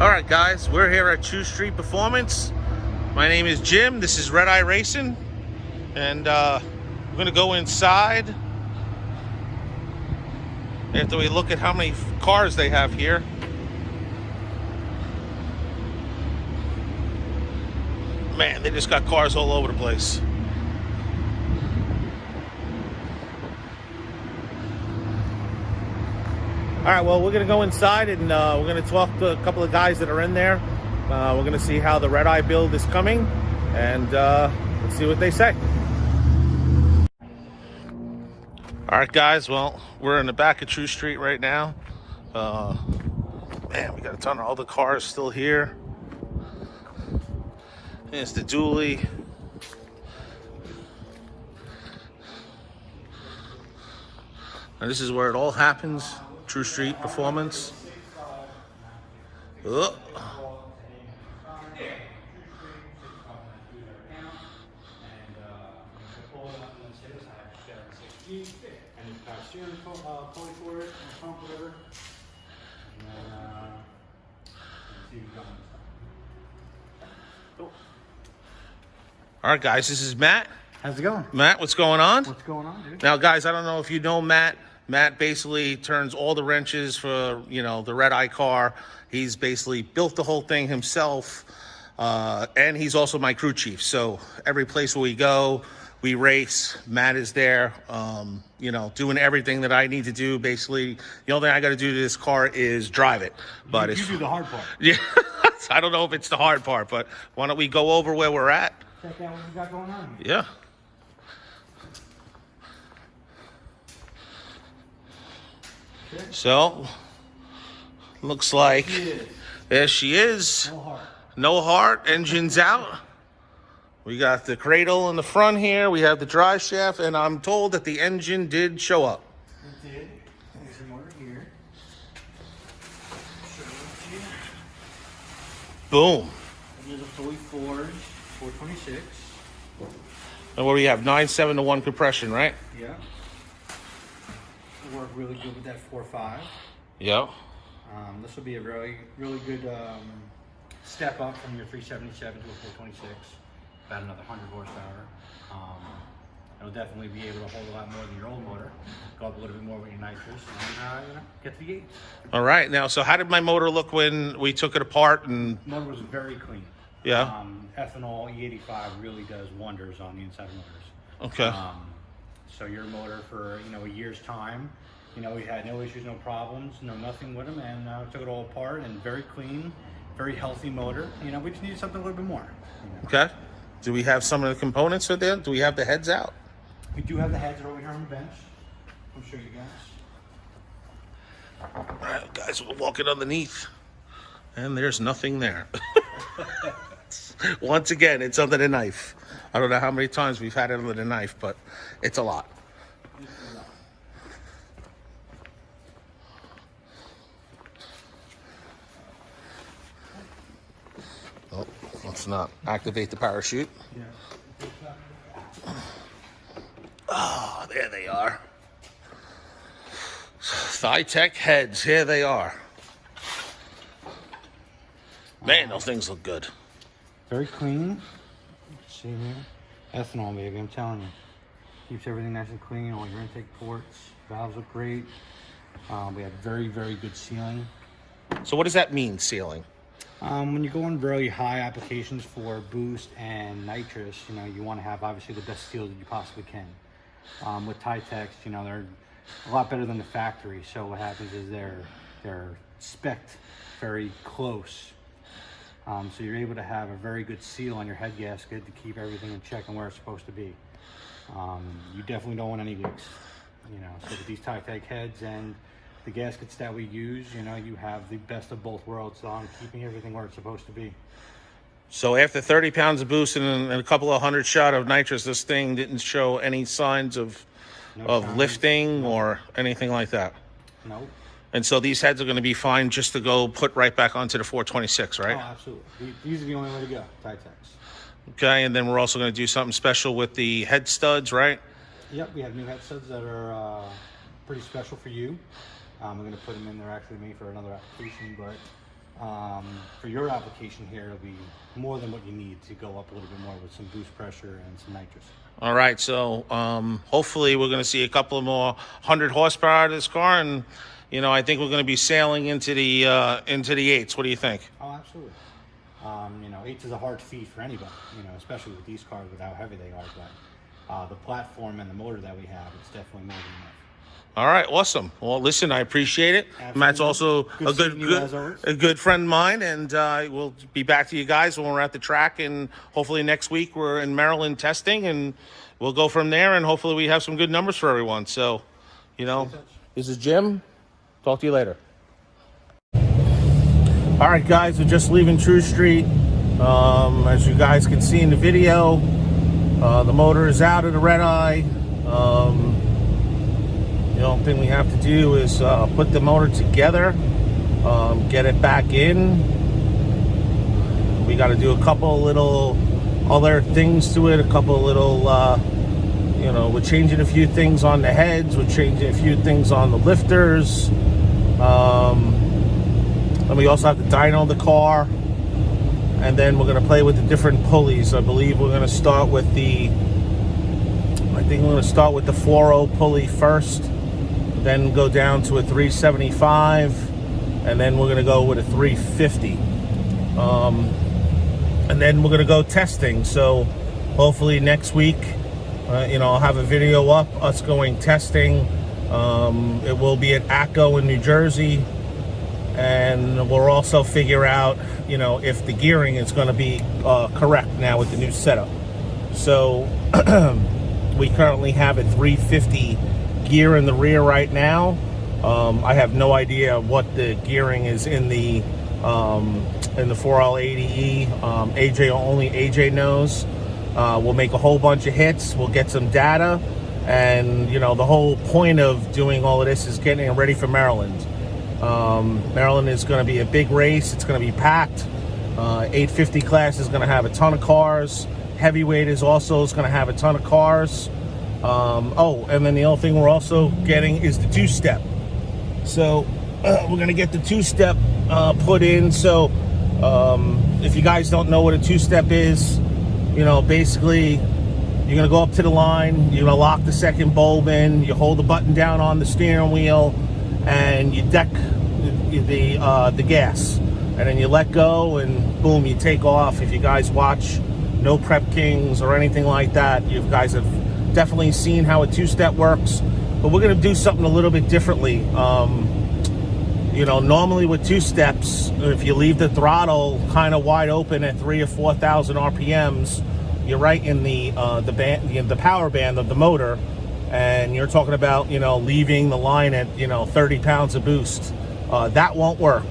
All right, guys, we're here at True Street Performance. My name is Jim. This is Redeye Racing, and we're gonna go inside after we look at how many cars they have here. Man, they just got cars all over the place. All right, well, we're going to go inside and we're going to talk to a couple of guys that are in there. We're going to see how the Redeye build is coming, and let's see what they say. All right, guys, well, we're in the back of True Street right now. Man, we got a ton of other cars still here. There's the dually. And this is where it all happens. True Street Performance. Oh. All right, guys, this is Matt. How's it going? Matt, what's going on? What's going on, dude? Now, guys, I don't know if you know Matt. Matt basically turns all the wrenches for, the Redeye car. He's basically built the whole thing himself. And he's also my crew chief. So every place where we go, we race. Matt is there, doing everything that I need to do. Basically, the only thing I got to do to this car is drive it. But you do the hard part. Yeah, I don't know if it's the hard part, but why don't we go over where we're at? Check out what you got going on. Yeah. So, looks like there she is. No heart. No heart, engine's out. We got the cradle in the front here. We have the drive shaft, and I'm told that the engine did show up. It did. There's your motor here. Show it to you. Boom. It is a fully forged 426. And what do we have? 9.7 to 1 compression, right? Yeah. It worked really good with that 4.5. Yep. This will be a really good step up from your 377 to a 426. About another 100 horsepower. It'll definitely be able to hold a lot more than your old motor. Go up a little bit more with your nitrous and get to the gates. All right. Now, so how did my motor look when we took it apart? And The motor was very clean. yeah. Ethanol E85 really does wonders on the inside of motors. Okay. So your motor for a year's time, we had no issues, no problems, nothing with them, and took it all apart and very clean, very healthy motor. We just needed something a little bit more. Okay. Do we have some of the components for there? Do we have the heads out? We do have the heads over here on the bench. I'll show you guys. All right, guys, we're walking underneath, and there's nothing there. Once again, it's under the knife. I don't know how many times we've had it under the knife, but it's a lot. Oh, let's not activate the parachute. Oh, there they are. Thigh-Tech heads, here they are. Man, those things look good. Very clean. See here? Ethanol, baby, I'm telling you. Keeps everything nice and clean. All your intake ports, valves look great. We have very, very good sealing. So what does that mean, sealing? When you go on really high applications for boost and nitrous, you want to have obviously the best seal that you possibly can. With Thigh-Techs, they're a lot better than the factory. So what happens is they're spec'd very close. So you're able to have a very good seal on your head gasket to keep everything in check and where it's supposed to be. You definitely don't want any leaks. So with these Thigh-Tech heads and the gaskets that we use, you have the best of both worlds on keeping everything where it's supposed to be. So after 30 pounds of boost and a couple of hundred shot of nitrous, this thing didn't show any signs of lifting or anything like that? Nope. And so these heads are going to be fine just to go put right back onto the 426, right? Oh, absolutely. These are the only way to go, Thigh-Techs. Okay, and then we're also going to do something special with the head studs, right? Yep, we have new head studs that are pretty special for you. We're going to put them in. They're actually made for another application, but For your application here, it'll be more than what you need to go up a little bit more with some boost pressure and some nitrous. All right, so hopefully we're going to see a couple of more 100 horsepower out of this car, and I think we're going to be sailing into the eights. What do you think? Oh, absolutely. Eights is a hard feat for anybody, especially with these cars with how heavy they are. But the platform and the motor that we have, it's definitely more than enough. All right, awesome. Well, listen, I appreciate it. Absolutely. Matt's also a good friend of mine, and we'll be back to you guys when we're at the track, and hopefully next week we're in Maryland testing, and we'll go from there, and hopefully we have some good numbers for everyone. So, this is Jim. Talk to you later. All right, guys, we're just leaving True Street. As you guys can see in the video, the motor is out of the Redeye. The only thing we have to do is put the motor together, get it back in. We got to do a couple little other things to it, a couple little, we're changing a few things on the heads, we're changing a few things on the lifters. And we also have to dyno the car, and then we're going to play with the different pulleys. I believe we're going to start with the 4.0 pulley first, then go down to a 375, and then we're going to go with a 350. And then we're going to go testing. So hopefully next week, I'll have a video up, us going testing. It will be at ACO in New Jersey. And we'll also figure out, if the gearing is going to be correct now with the new setup. So we currently have a 350 gear in the rear right now. I have no idea what the gearing is in the 4L80E. Only AJ knows. We'll make a whole bunch of hits. We'll get some data, and the whole point of doing all of this is getting it ready for Maryland. Maryland is going to be a big race. It's going to be packed. 850 class is going to have a ton of cars. Heavyweight is going to have a ton of cars. And then the other thing we're also getting is the two-step. So we're going to get the two-step put in. So if you guys don't know what a two-step is, basically you're going to go up to the line, you're going to lock the second bulb in, you hold the button down on the steering wheel, and you deck the gas, and then you let go, and boom, you take off. If you guys watch No Prep Kings or anything like that, you guys have definitely seen how a two-step works, but we're going to do something a little bit differently. Normally with two steps, if you leave the throttle kind of wide open at 3,000 or 4,000 RPMs, you're right in the power band of the motor, and you're talking about leaving the line at 30 pounds of boost. That won't work.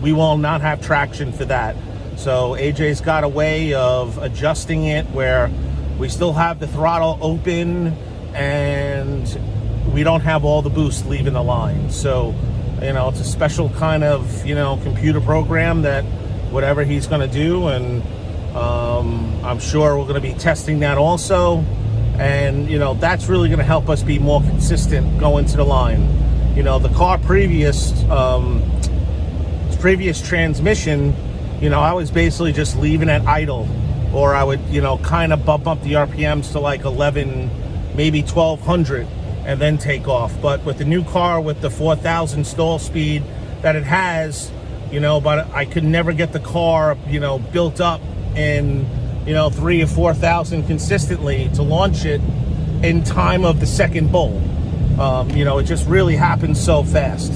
We will not have traction for that. So AJ's got a way of adjusting it where we still have the throttle open and we don't have all the boost leaving the line. So it's a special kind of computer program that whatever he's going to do, and I'm sure we're going to be testing that also. And that's really going to help us be more consistent going to the line. The car previous transmission, I was basically just leaving it idle, or I would kind of bump up the RPMs to like 11, maybe 1200, and then take off. But with the new car, with the 4,000 stall speed that it has, but I could never get the car built up in 3,000 or 4,000 consistently to launch it in time of the second bulb. It just really happens so fast.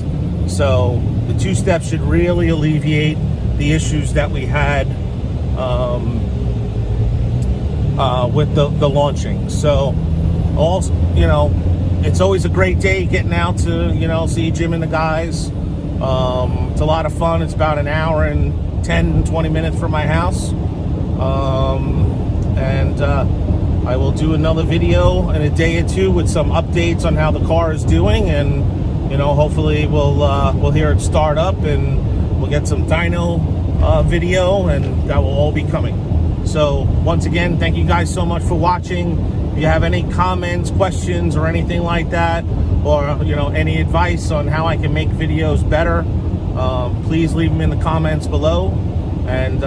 So the two steps should really alleviate the issues that we had with the launching. So also, it's always a great day getting out to see Jim and the guys. It's a lot of fun. It's about an hour and 10, 20 minutes from my house. I will do another video in a day or two with some updates on how the car is doing, and hopefully we'll hear it start up, and we'll get some dyno video, and that will all be coming. So once again, thank you guys so much for watching. If you have any comments, questions, or anything like that, or any advice on how I can make videos better, please leave them in the comments below. And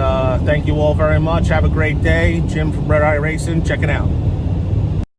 thank you all very much. Have a great day. Jim from Redeye Racing, checking out.